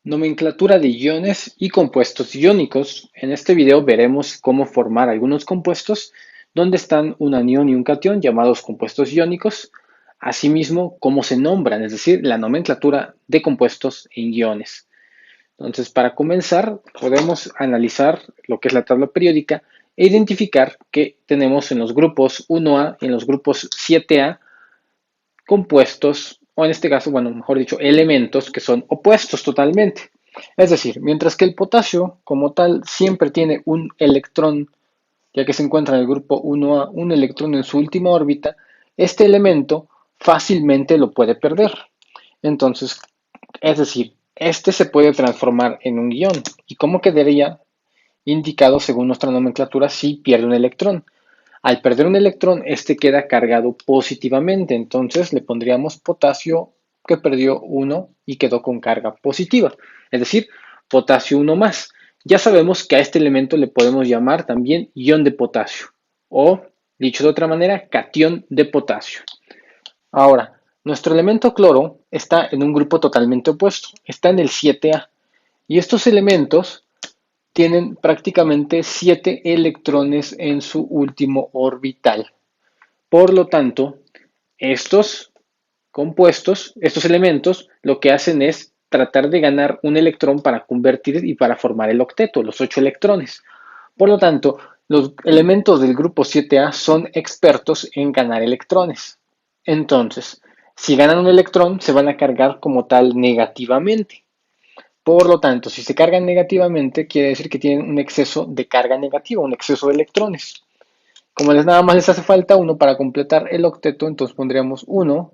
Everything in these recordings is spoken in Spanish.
Nomenclatura de iones y compuestos iónicos. En este video veremos cómo formar algunos compuestos donde están un anión y un catión llamados compuestos iónicos. Asimismo, cómo se nombran, es decir, la nomenclatura de compuestos en iones. Entonces, para comenzar, podemos analizar lo que es la tabla periódica e identificar que tenemos en los grupos 1A y en los grupos 7A compuestos, o en este caso, bueno, mejor dicho, elementos que son opuestos totalmente. Es decir, mientras que el potasio como tal siempre tiene un electrón, ya que se encuentra en el grupo 1A, un electrón en su última órbita, este elemento fácilmente lo puede perder. Entonces, es decir, este se puede transformar en un ion. ¿Y cómo quedaría indicado según nuestra nomenclatura si pierde un electrón? Al perder un electrón, este queda cargado positivamente, entonces le pondríamos potasio que perdió uno y quedó con carga positiva, es decir, potasio 1 más. Ya sabemos que a este elemento le podemos llamar también ion de potasio o, dicho de otra manera, catión de potasio. Ahora, nuestro elemento cloro está en un grupo totalmente opuesto, está en el 7A, y estos elementos tienen prácticamente 7 electrones en su último orbital. Por lo tanto, estos compuestos, estos elementos, lo que hacen es tratar de ganar un electrón para convertir y para formar el octeto, los 8 electrones. Por lo tanto, los elementos del grupo 7A son expertos en ganar electrones. Entonces, si ganan un electrón, se van a cargar como tal negativamente. Por lo tanto, si se cargan negativamente, quiere decir que tienen un exceso de carga negativa, un exceso de electrones. Como les nada más les hace falta uno para completar el octeto, entonces pondríamos uno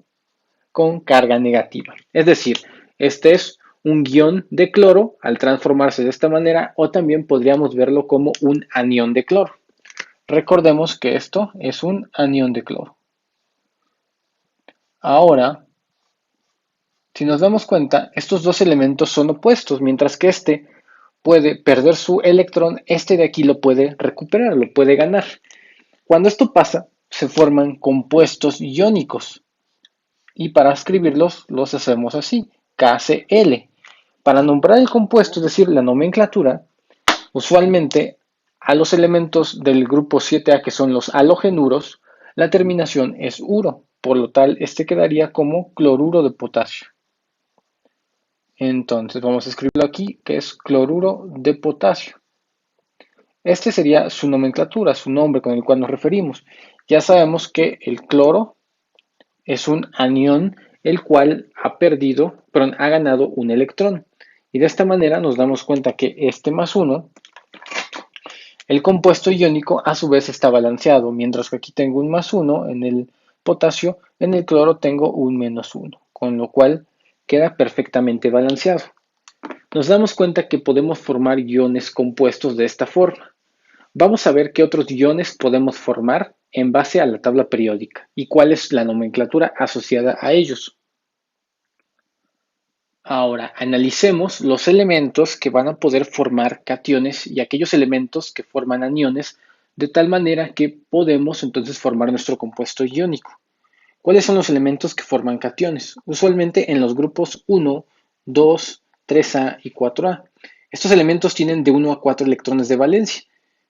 con carga negativa. Es decir, este es un guión de cloro al transformarse de esta manera, o también podríamos verlo como un anión de cloro. Recordemos que esto es un anión de cloro. Ahora, si nos damos cuenta, estos dos elementos son opuestos, mientras que este puede perder su electrón, este de aquí lo puede recuperar, lo puede ganar. Cuando esto pasa, se forman compuestos iónicos y para escribirlos los hacemos así, KCl. Para nombrar el compuesto, es decir, la nomenclatura, usualmente a los elementos del grupo 7A, que son los halogenuros, la terminación es uro, por lo tal este quedaría como cloruro de potasio. Entonces vamos a escribirlo aquí, que es cloruro de potasio. Este sería su nomenclatura, su nombre con el cual nos referimos. Ya sabemos que el cloro es un anión el cual ha ganado un electrón. Y de esta manera nos damos cuenta que este más uno, el compuesto iónico a su vez está balanceado, mientras que aquí tengo un más uno en el potasio, en el cloro tengo un menos uno, con lo cual queda perfectamente balanceado. Nos damos cuenta que podemos formar iones compuestos de esta forma. Vamos a ver qué otros iones podemos formar en base a la tabla periódica y cuál es la nomenclatura asociada a ellos. Ahora, analicemos los elementos que van a poder formar cationes y aquellos elementos que forman aniones, de tal manera que podemos entonces formar nuestro compuesto iónico. ¿Cuáles son los elementos que forman cationes? Usualmente en los grupos 1, 2, 3A y 4A. Estos elementos tienen de 1 a 4 electrones de valencia.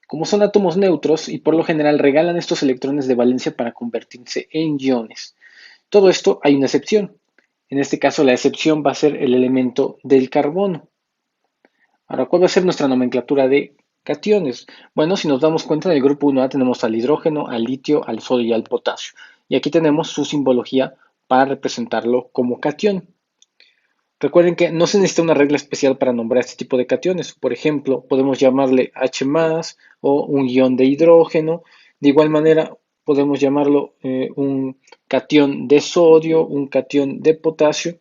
Como son átomos neutros y por lo general regalan estos electrones de valencia para convertirse en iones. Todo esto hay una excepción. En este caso la excepción va a ser el elemento del carbono. Ahora, ¿cuál va a ser nuestra nomenclatura de cationes? Bueno, si nos damos cuenta, en el grupo 1A tenemos al hidrógeno, al litio, al sodio y al potasio. Y aquí tenemos su simbología para representarlo como catión. Recuerden que no se necesita una regla especial para nombrar este tipo de cationes. Por ejemplo, podemos llamarle H más o un ion de hidrógeno. De igual manera, podemos llamarlo un catión de sodio, un catión de potasio.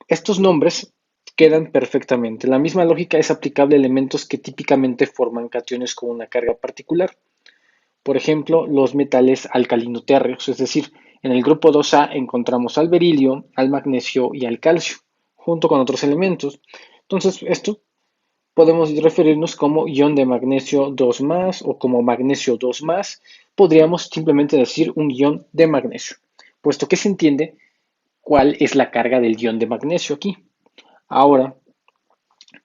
Estos nombres quedan perfectamente. La misma lógica es aplicable a elementos que típicamente forman cationes con una carga particular. Por ejemplo, los metales alcalino-térreos, es decir, en el grupo 2A encontramos al berilio, al magnesio y al calcio, junto con otros elementos. Entonces, esto podemos referirnos como ion de magnesio 2 más o como magnesio 2 más. Podríamos simplemente decir un ion de magnesio, puesto que se entiende cuál es la carga del ion de magnesio aquí. Ahora,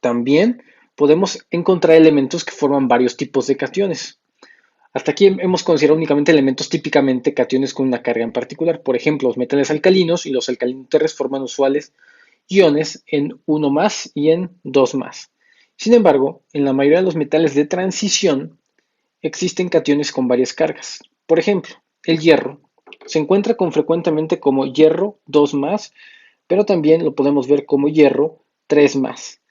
También podemos encontrar elementos que forman varios tipos de cationes. Hasta aquí hemos considerado únicamente elementos típicamente cationes con una carga en particular. Por ejemplo, los metales alcalinos y los alcalinoterres forman usuales iones en uno más y en 2 más. Sin embargo, en la mayoría de los metales de transición existen cationes con varias cargas. Por ejemplo, el hierro se encuentra con frecuentemente como hierro 2 más, pero también lo podemos ver como hierro 3 más,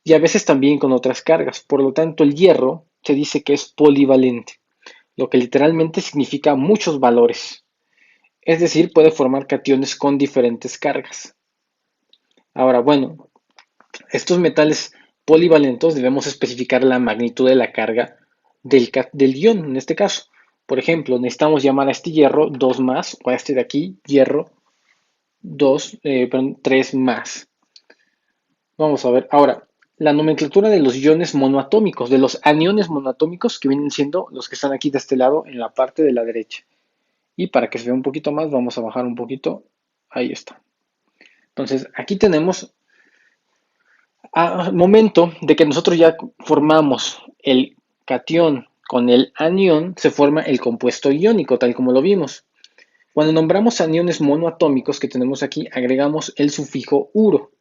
y a veces también con otras cargas. Por lo tanto, el hierro se dice que es polivalente, lo que literalmente significa muchos valores. Es decir, puede formar cationes con diferentes cargas. Ahora, bueno, estos metales polivalentos debemos especificar la magnitud de la carga del ion en este caso. Por ejemplo, necesitamos llamar a este hierro 2 más o a este de aquí hierro 3 más. Vamos a ver ahora la nomenclatura de los iones monoatómicos, de los aniones monoatómicos que vienen siendo los que están aquí de este lado en la parte de la derecha. Y para que se vea un poquito más, vamos a bajar un poquito. Ahí está. Entonces, aquí tenemos al momento de que nosotros ya formamos el catión con el anión, se forma el compuesto iónico, tal como lo vimos. Cuando nombramos aniones monoatómicos que tenemos aquí, agregamos el sufijo uro,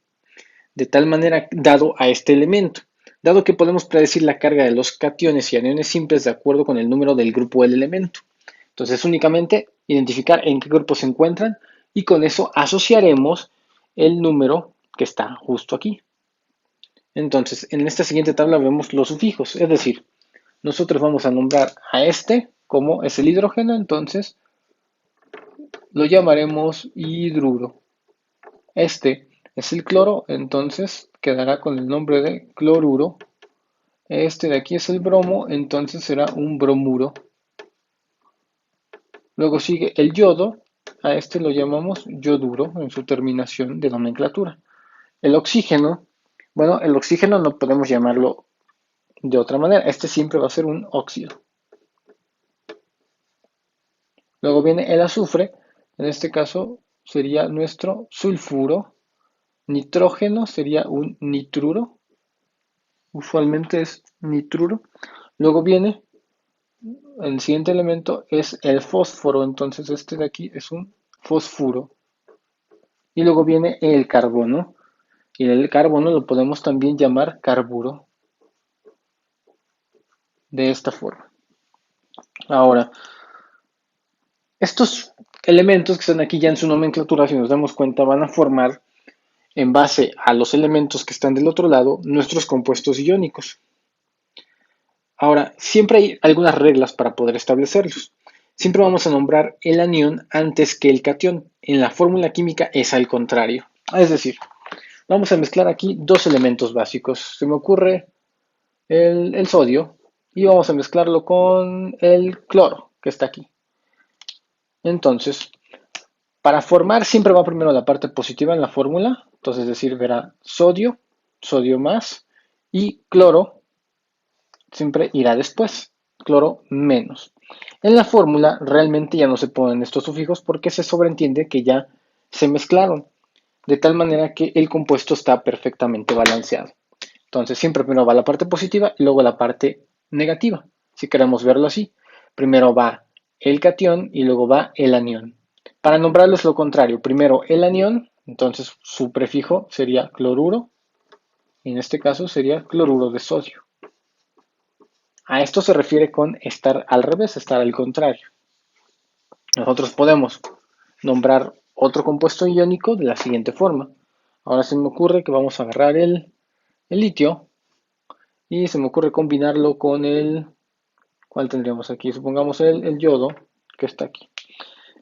de tal manera dado a este elemento, dado que podemos predecir la carga de los cationes y aniones simples de acuerdo con el número del grupo del elemento. Entonces, únicamente identificar en qué grupo se encuentran y con eso asociaremos el número que está justo aquí. Entonces, en esta siguiente tabla vemos los sufijos, es decir, nosotros vamos a nombrar a este como es el hidrógeno, entonces lo llamaremos hidruro. Este es el cloro, entonces quedará con el nombre de cloruro. Este de aquí es el bromo, entonces será un bromuro. Luego sigue el yodo, a este lo llamamos yoduro en su terminación de nomenclatura. El oxígeno, bueno, el oxígeno no podemos llamarlo de otra manera, este siempre va a ser un óxido. Luego viene el azufre, en este caso sería nuestro sulfuro. Nitrógeno sería un nitruro, usualmente es nitruro. Luego viene el siguiente elemento es el fósforo, entonces este de aquí es un fosfuro. Y luego viene el carbono, y el carbono lo podemos también llamar carburo, de esta forma. Ahora, estos elementos que están aquí ya en su nomenclatura, si nos damos cuenta, van a formar, en base a los elementos que están del otro lado, nuestros compuestos iónicos. Ahora, siempre hay algunas reglas para poder establecerlos. Siempre vamos a nombrar el anión antes que el catión. En la fórmula química es al contrario. Es decir, vamos a mezclar aquí dos elementos básicos. Se me ocurre el sodio y vamos a mezclarlo con el cloro que está aquí. Entonces, para formar siempre va primero la parte positiva en la fórmula. Entonces, es decir, verá sodio, sodio más y cloro siempre irá después, cloro menos. En la fórmula realmente ya no se ponen estos sufijos porque se sobreentiende que ya se mezclaron, de tal manera que el compuesto está perfectamente balanceado. Entonces siempre primero va la parte positiva y luego la parte negativa, si queremos verlo así. Primero va el catión y luego va el anión. Para nombrarlo es lo contrario, primero el anión, entonces su prefijo sería cloruro, y en este caso sería cloruro de sodio. A esto se refiere con estar al revés, estar al contrario. Nosotros podemos nombrar otro compuesto iónico de la siguiente forma. Ahora se me ocurre que vamos a agarrar el litio y se me ocurre combinarlo con ¿cuál tendríamos aquí? Supongamos el yodo que está aquí.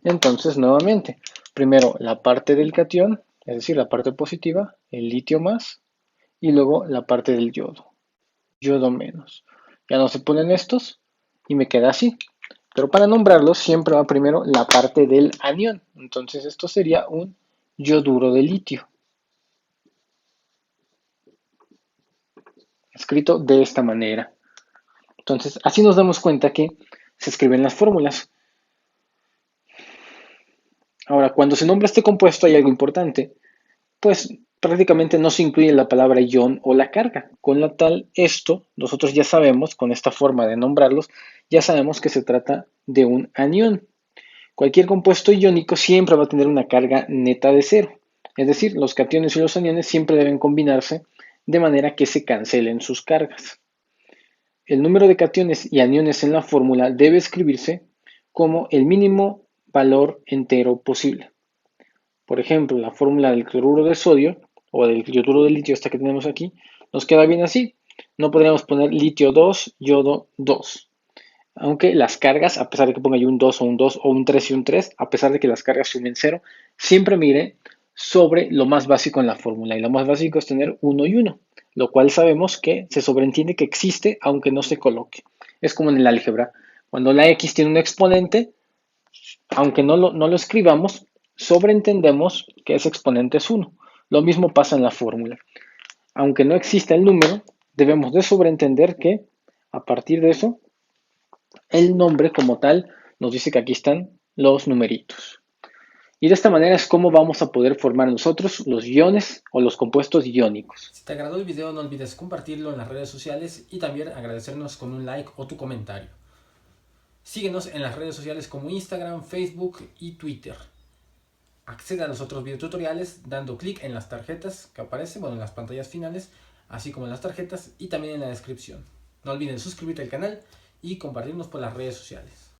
Entonces, nuevamente, primero la parte del catión, es decir, la parte positiva, el litio más, y luego la parte del yodo menos. Ya no se ponen estos y me queda así. Pero para nombrarlos siempre va primero la parte del anión. Entonces esto sería un yoduro de litio. Escrito de esta manera. Entonces así nos damos cuenta que se escriben las fórmulas. Ahora, cuando se nombra este compuesto hay algo importante. Pues prácticamente no se incluye la palabra ion o la carga. Con la tal, esto, nosotros ya sabemos, con esta forma de nombrarlos, ya sabemos que se trata de un anión. Cualquier compuesto iónico siempre va a tener una carga neta de cero. Es decir, los cationes y los aniones siempre deben combinarse de manera que se cancelen sus cargas. El número de cationes y aniones en la fórmula debe escribirse como el mínimo valor entero posible. Por ejemplo, la fórmula del cloruro de sodio o del yoduro de litio, esta que tenemos aquí, nos queda bien así. No podríamos poner litio 2, yodo 2. Aunque las cargas, a pesar de que ponga yo un 2 o un 2 o un 3 y un 3, a pesar de que las cargas sumen 0, siempre mire sobre lo más básico en la fórmula. Y lo más básico es tener 1 y 1, lo cual sabemos que se sobreentiende que existe aunque no se coloque. Es como en el álgebra. Cuando la x tiene un exponente, aunque no lo escribamos, sobreentendemos que ese exponente es 1. Lo mismo pasa en la fórmula. Aunque no exista el número, debemos de sobreentender que a partir de eso, el nombre como tal nos dice que aquí están los numeritos. Y de esta manera es como vamos a poder formar nosotros los iones o los compuestos iónicos. Si te agradó el video, no olvides compartirlo en las redes sociales y también agradecernos con un like o tu comentario. Síguenos en las redes sociales como Instagram, Facebook y Twitter. Accede a los otros videotutoriales dando clic en las tarjetas que aparecen, en las pantallas finales, así como en las tarjetas y también en la descripción. No olviden suscribirte al canal y compartirnos por las redes sociales.